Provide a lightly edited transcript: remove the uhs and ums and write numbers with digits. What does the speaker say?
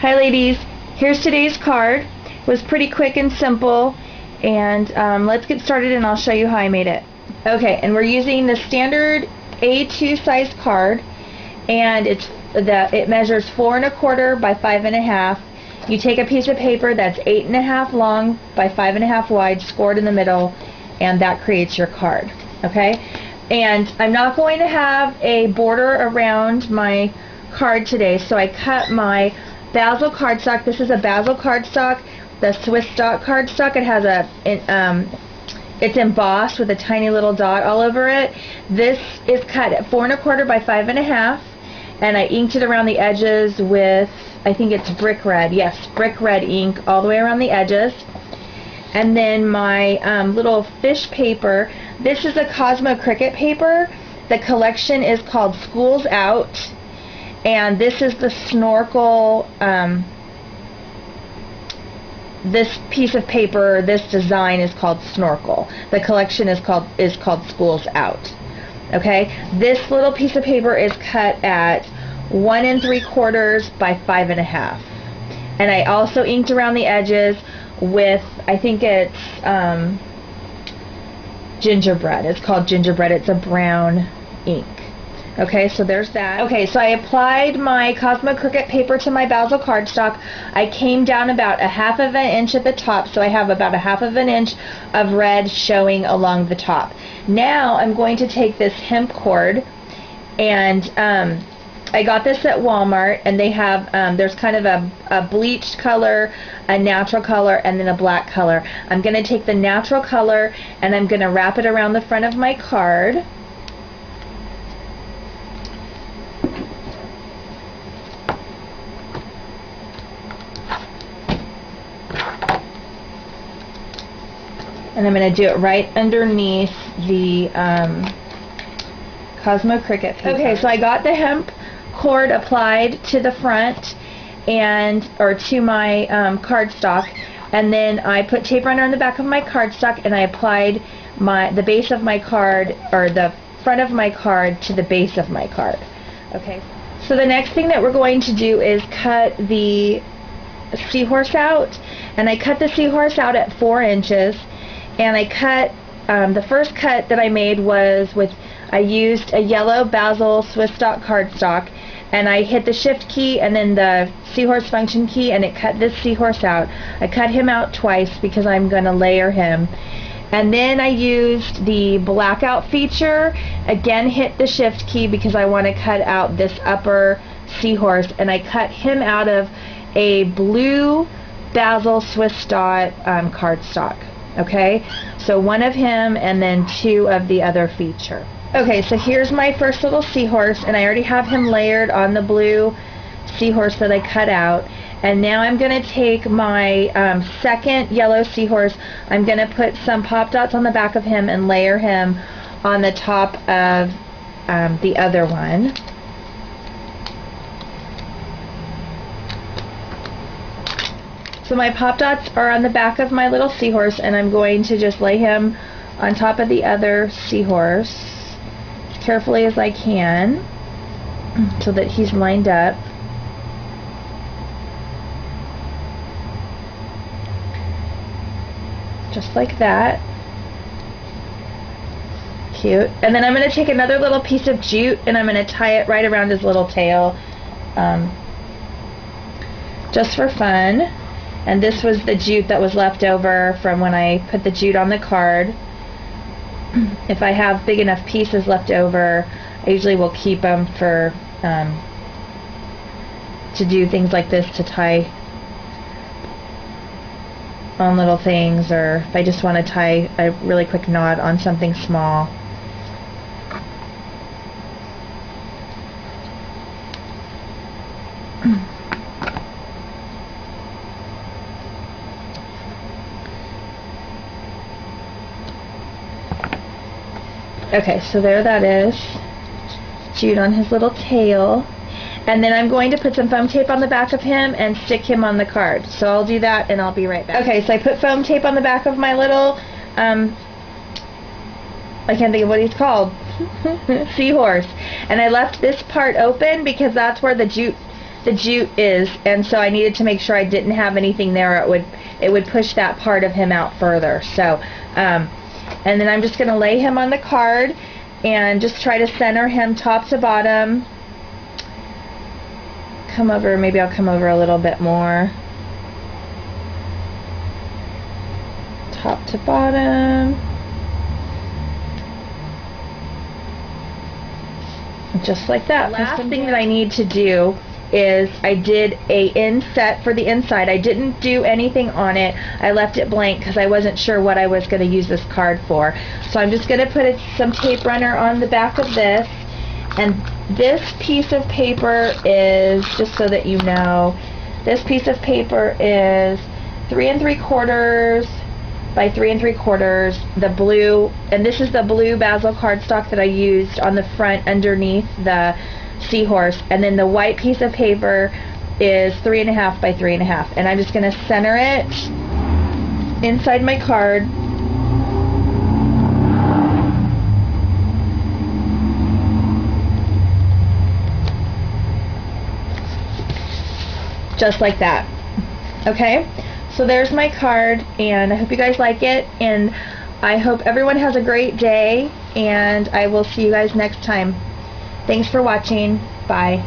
Hi ladies, here's today's card. It was pretty quick and simple, and let's get started and I'll show you how I made it. Okay, and we're using the standard A2 size card, and it measures 4 1/4 by 5 1/2. You take a piece of paper that's 8 1/2 long by 5 1/2 wide, scored in the middle, and that creates your card. Okay, and I'm not going to have a border around my card today, so I cut my basil cardstock. This is a basil cardstock, the Swiss dot cardstock. It has it's embossed with a tiny little dot all over it. This is cut at 4 1/4 by 5 1/2, and I inked it around the edges with, I think it's brick red. Yes, brick red ink all the way around the edges. And then my little fish paper. This is a Cosmo Cricut paper. The collection is called School's Out. And this is the snorkel, this piece of paper, this design is called Snorkel. The collection is called School's Out. Okay, this little piece of paper is cut at 1 3/4 by 5 1/2. And I also inked around the edges with, I think it's gingerbread. It's called gingerbread. It's a brown ink. Okay, so there's that. Okay, so I applied my Cosmo Cricut paper to my basil cardstock. I came down about 1/2 of an inch at the top, so I have about 1/2 of an inch of red showing along the top. Now I'm going to take this hemp cord, and I got this at Walmart, and they have, there's kind of a bleached color, a natural color, and then a black color. I'm going to take the natural color, and I'm going to wrap it around the front of my card. And I'm going to do it right underneath the Cosmo Cricut paper. Okay, so I got the hemp cord applied to the front, or to my cardstock, and then I put tape runner on the back of my cardstock, and I applied the base of my card, or the front of my card, to the base of my card. Okay, so the next thing that we're going to do is cut the seahorse out, and I cut the seahorse out at 4 inches. And I cut, the first cut that I made was I used a yellow basil Swiss dot cardstock, and I hit the shift key and then the seahorse function key, and it cut this seahorse out. I cut him out twice because I'm going to layer him. And then I used the blackout feature, again hit the shift key because I want to cut out this upper seahorse, and I cut him out of a blue basil Swiss dot cardstock. Okay, so 1 of him and then 2 of the other feature. Okay, so here's my first little seahorse, and I already have him layered on the blue seahorse that I cut out. And now I'm going to take my second yellow seahorse. I'm going to put some pop dots on the back of him and layer him on the top of the other one. So my pop dots are on the back of my little seahorse, and I'm going to just lay him on top of the other seahorse as carefully as I can so that he's lined up. Just like that. Cute. And then I'm going to take another little piece of jute, and I'm going to tie it right around his little tail, just for fun. And this was the jute that was left over from when I put the jute on the card. If I have big enough pieces left over, I usually will keep them for to do things like this, to tie on little things, or if I just want to tie a really quick knot on something small. Okay, so there that is, jute on his little tail. And then I'm going to put some foam tape on the back of him and stick him on the card. So I'll do that and I'll be right back. Okay, so I put foam tape on the back of my little, I can't think of what he's called, seahorse. And I left this part open because that's where the jute the jute is, and so I needed to make sure I didn't have anything there. It would push that part of him out further. So, and then I'm just going to lay him on the card and just try to center him top to bottom. Come over, maybe I'll come over a little bit more. Top to bottom. Just like that. The last thing that I need to do is I did a inset for the inside. I didn't do anything on it. I left it blank because I wasn't sure what I was going to use this card for. So I'm just going to put some tape runner on the back of this. And this piece of paper is, just so that you know, this piece of paper is 3 3/4 by 3 3/4, the blue, and this is the blue basil cardstock that I used on the front underneath the seahorse, and then the white piece of paper is 3 1/2 by 3 1/2, and I'm just going to center it inside my card. Just like that. Okay, so there's my card, and I hope you guys like it, and I hope everyone has a great day, and I will see you guys next time. Thanks for watching. Bye.